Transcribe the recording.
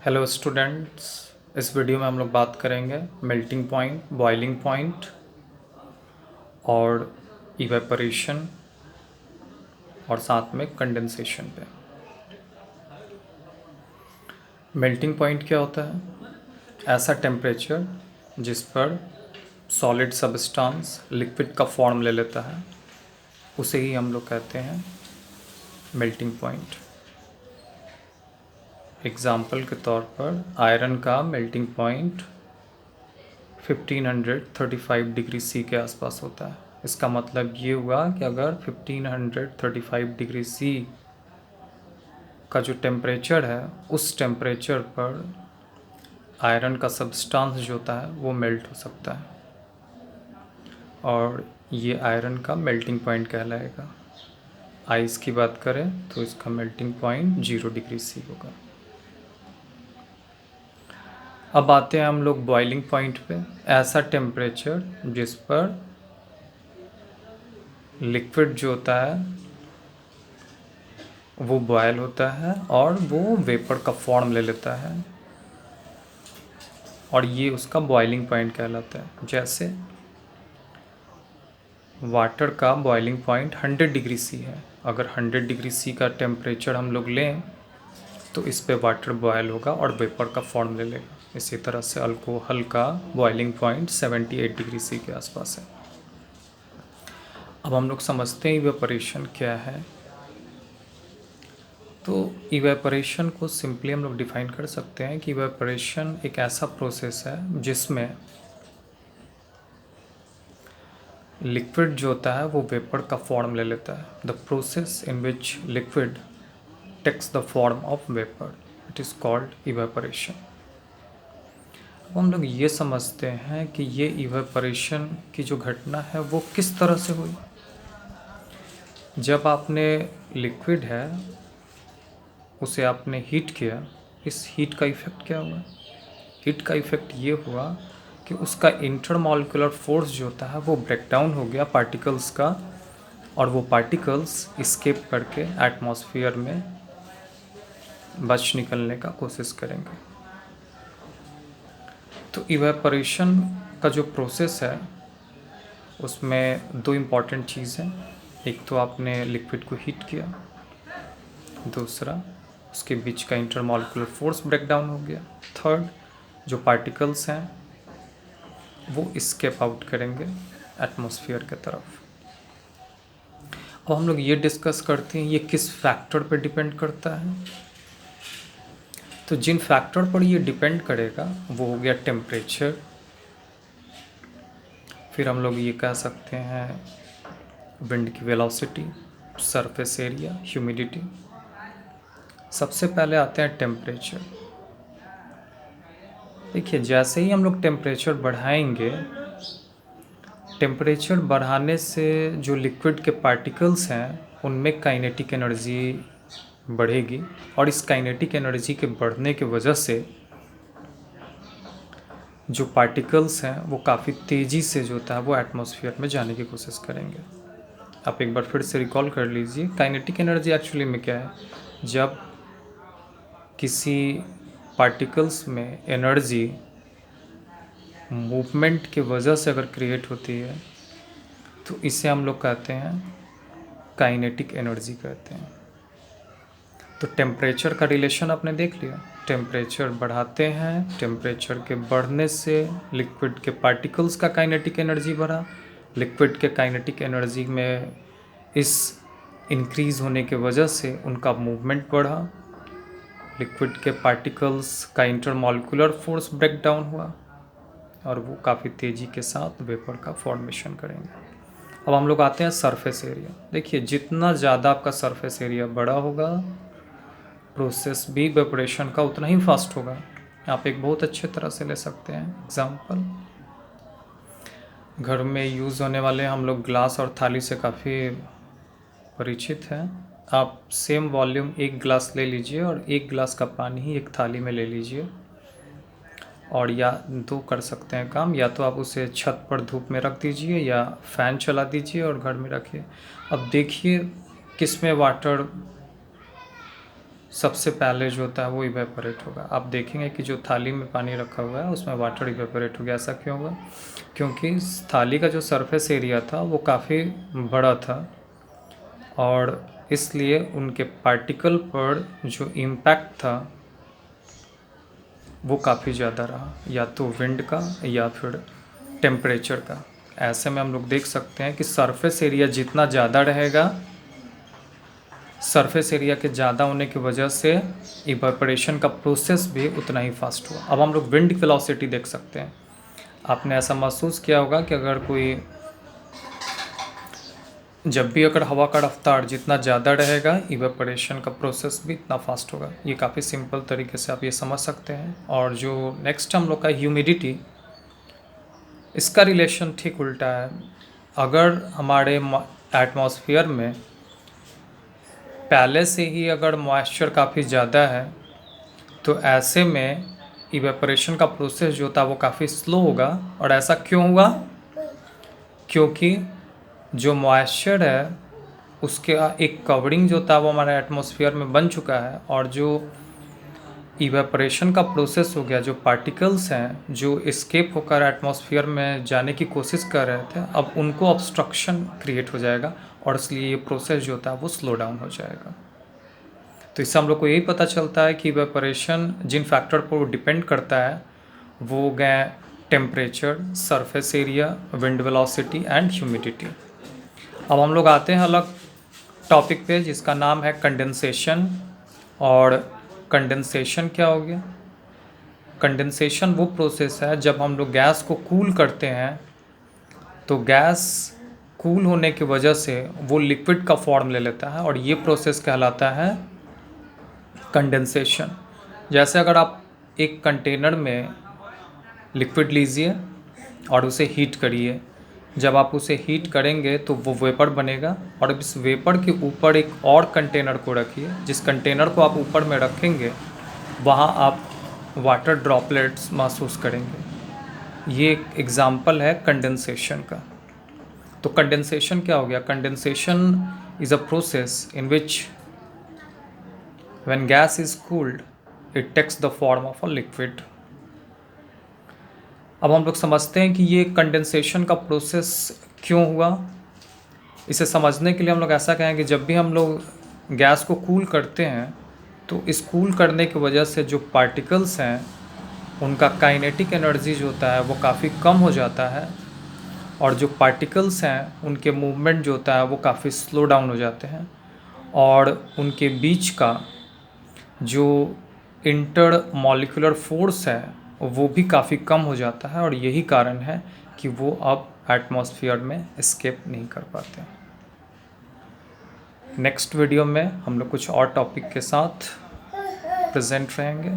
Hello students. इस video में हम लोग बात करेंगे मेल्टिंग पॉइंट, बॉइलिंग पॉइंट और इवेपोरेशन और साथ में कंडेंसेशन पे। मेल्टिंग पॉइंट क्या होता है? ऐसा टेम्परेचर जिस पर सॉलिड सब्सटेंस लिक्विड का फॉर्म ले लेता है, उसे ही हम लोग कहते हैं मेल्टिंग पॉइंट। एग्ज़ाम्पल के तौर पर आयरन का मेल्टिंग पॉइंट 1535 डिग्री सी के आसपास होता है। इसका मतलब ये हुआ कि अगर 1535 डिग्री सी का जो टेम्परेचर है, उस टेम्परेचर पर आयरन का सब्सटेंस जो होता है वो मेल्ट हो सकता है और ये आयरन का मेल्टिंग पॉइंट कहलाएगा। आइस की बात करें तो इसका मेल्टिंग पॉइंट 0 डिग्री सी होगा। अब आते हैं हम लोग बॉइलिंग पॉइंट पे। ऐसा टेम्परेचर जिस पर लिक्विड जो होता है वो बॉयल होता है और वो वेपर का फॉर्म ले लेता है और ये उसका बॉइलिंग पॉइंट कहलाता है। जैसे वाटर का बॉइलिंग पॉइंट 100 डिग्री सी है। अगर 100 डिग्री सी का टेम्परेचर हम लोग लें तो इस पे वाटर बॉयल होगा और वेपर का फॉर्म ले लेगा। इसी तरह से अल्कोहल का बॉइलिंग पॉइंट 78 डिग्री सी के आसपास है। अब हम लोग समझते हैं इवेपोरेशन क्या है। तो इवेपोरेशन को सिंपली हम लोग डिफाइन कर सकते हैं कि इवेपोरेशन एक ऐसा प्रोसेस है जिसमें लिक्विड जो होता है वो वेपर का फॉर्म ले लेता है। The process in which liquid takes the form of vapour, it is called evaporation. अब हम लोग ये समझते हैं कि ये इवेपोरेशन की जो घटना है वो किस तरह से हुई। जब आपने लिक्विड है उसे आपने हीट किया, इस हीट का इफ़ेक्ट क्या हुआ? हीट का इफ़ेक्ट ये हुआ कि उसका इंटरमॉलिक्यूलर फोर्स जो होता है वो ब्रेक डाउन हो गया पार्टिकल्स का, और वो पार्टिकल्स इस्केप करके एटमॉस्फेयर में बच निकलने का कोशिश करेंगे। तो इवेपोरेशन का जो प्रोसेस है उसमें दो इम्पॉर्टेंट चीज़ हैं। एक तो आपने लिक्विड को हीट किया, दूसरा उसके बीच का इंटरमॉलिक्यूलर फोर्स ब्रेक डाउन हो गया, थर्ड जो पार्टिकल्स हैं वो स्केप आउट करेंगे एटमॉस्फेयर की तरफ। अब हम लोग ये डिस्कस करते हैं ये किस फैक्टर पर डिपेंड करता है। तो जिन फैक्टर पर ये डिपेंड करेगा वो हो गया टेम्परेचर, फिर हम लोग ये कह सकते हैं विंड की वेलोसिटी, सरफेस एरिया, ह्यूमिडिटी। सबसे पहले आते हैं टेम्परेचर। देखिए, जैसे ही हम लोग टेम्परेचर बढ़ाएंगे, टेम्परेचर बढ़ाने से जो लिक्विड के पार्टिकल्स हैं उनमें काइनेटिक एनर्जी बढ़ेगी और इस काइनेटिक एनर्जी के बढ़ने की वजह से जो पार्टिकल्स हैं वो काफ़ी तेज़ी से जो होता है वो एटमॉस्फेयर में जाने की कोशिश करेंगे। आप एक बार फिर से रिकॉल कर लीजिए, काइनेटिक एनर्जी एक्चुअली में क्या है? जब किसी पार्टिकल्स में एनर्जी मूवमेंट की वजह से अगर क्रिएट होती है तो इसे हम लोग कहते हैं काइनेटिक एनर्जी कहते हैं। तो टेम्परेचर का रिलेशन आपने देख लिया। टेम्परेचर बढ़ाते हैं, टेम्परेचर के बढ़ने से लिक्विड के पार्टिकल्स का काइनेटिक एनर्जी बढ़ा, लिक्विड के काइनेटिक एनर्जी में इस इंक्रीज़ होने की वजह से उनका मूवमेंट बढ़ा, लिक्विड के पार्टिकल्स का इंटरमॉलिक्यूलर फोर्स ब्रेक डाउन हुआ और वो काफ़ी तेज़ी के साथ वेपर का फॉर्मेशन करेंगे। अब हम लोग आते हैं सरफेस एरिया। देखिए, जितना ज़्यादा आपका सरफेस एरिया बड़ा होगा, प्रोसेस भी वेपोरेशन का उतना ही फास्ट होगा। आप एक बहुत अच्छे तरह से ले सकते हैं एग्जांपल, घर में यूज़ होने वाले हम लोग ग्लास और थाली से काफ़ी परिचित हैं। आप सेम वॉल्यूम एक ग्लास ले लीजिए और एक ग्लास का पानी ही एक थाली में ले लीजिए, और या दो कर सकते हैं काम, या तो आप उसे छत पर धूप में रख दीजिए या फ़ैन चला दीजिए और घर में रखिए। अब देखिए किस में वाटर सबसे पहले जो होता है वो इवेपोरेट होगा। आप देखेंगे कि जो थाली में पानी रखा हुआ है उसमें वाटर इवेपोरेट हो गया। ऐसा क्यों हुआ? क्योंकि इस थाली का जो सरफेस एरिया था वो काफ़ी बड़ा था और इसलिए उनके पार्टिकल पर जो इम्पैक्ट था वो काफ़ी ज़्यादा रहा, या तो विंड का या फिर टेम्परेचर का। ऐसे में हम लोग देख सकते हैं कि सरफेस एरिया जितना ज़्यादा रहेगा, सरफेस एरिया के ज़्यादा होने की वजह से इवेपोरेशन का प्रोसेस भी उतना ही फास्ट हुआ। अब हम लोग विंड वेलोसिटी देख सकते हैं। आपने ऐसा महसूस किया होगा कि अगर कोई जब भी अगर हवा का रफ्तार जितना ज़्यादा रहेगा, इवेपोरेशन का प्रोसेस भी इतना फास्ट होगा। ये काफ़ी सिंपल तरीके से आप ये समझ सकते हैं। और जो नेक्स्ट हम लोग का ह्यूमिडिटी, इसका रिलेशन ठीक उल्टा है। अगर हमारे एटमॉस्फेयर में पहले से ही अगर मॉइस्चर काफ़ी ज़्यादा है तो ऐसे में इवेपोरेशन का प्रोसेस जो था वो काफ़ी स्लो होगा। और ऐसा क्यों हुआ? क्योंकि जो मॉइस्चर है उसके एक कवरिंग जो था वो हमारे एटमॉस्फेयर में बन चुका है, और जो इवेपोरेशन का प्रोसेस हो गया, जो पार्टिकल्स हैं जो एस्केप होकर एटमॉस्फेयर में जाने की कोशिश कर रहे थे, अब उनको ऑब्स्ट्रक्शन क्रिएट हो जाएगा और इसलिए ये प्रोसेस जो था वो स्लो डाउन हो जाएगा। तो इससे हम लोग को यही पता चलता है कि इवेपोरेशन जिन फैक्टर पर डिपेंड करता है वो गए temperature, surface area, wind velocity and humidity. अब हम लोग आते हैं अलग टॉपिक पे जिसका नाम है कंडेंसेशन। और कंडेंसेशन क्या हो गया? कंडेंसेशन वो प्रोसेस है जब हम लोग गैस को कूल करते हैं तो गैस कूल होने की वजह से वो लिक्विड का फॉर्म ले लेता है और ये प्रोसेस कहलाता है कंडेंसेशन। जैसे अगर आप एक कंटेनर में लिक्विड लीजिए और उसे हीट करिए, जब आप उसे हीट करेंगे तो वो वेपर बनेगा और अब इस वेपर के ऊपर एक और कंटेनर को रखिए। जिस कंटेनर को आप ऊपर में रखेंगे वहाँ आप वाटर ड्रॉपलेट्स महसूस करेंगे। ये एक एग्ज़ाम्पल है कंडेंसेशन का। तो कंडेंसेशन क्या हो गया? Condensation is a process in which when gas is cooled it takes the form of a liquid. अब हम लोग समझते हैं कि ये कंडेंसेशन का प्रोसेस क्यों हुआ। इसे समझने के लिए हम लोग ऐसा कहें कि जब भी हम लोग गैस को कूल करते हैं तो इस कूल करने की वजह से जो पार्टिकल्स हैं उनका काइनेटिक एनर्जी जो होता है वो काफ़ी कम हो जाता है, और जो पार्टिकल्स हैं उनके मूवमेंट जो होता है वो काफ़ी स्लो डाउन हो जाते हैं, और उनके बीच का जो इंटर मॉलिक्यूलर फोर्स है वो भी काफ़ी कम हो जाता है। और यही कारण है कि वो अब एटमॉस्फेयर में एस्केप नहीं कर पाते। नेक्स्ट वीडियो में हम लोग कुछ और टॉपिक के साथ प्रेजेंट रहेंगे।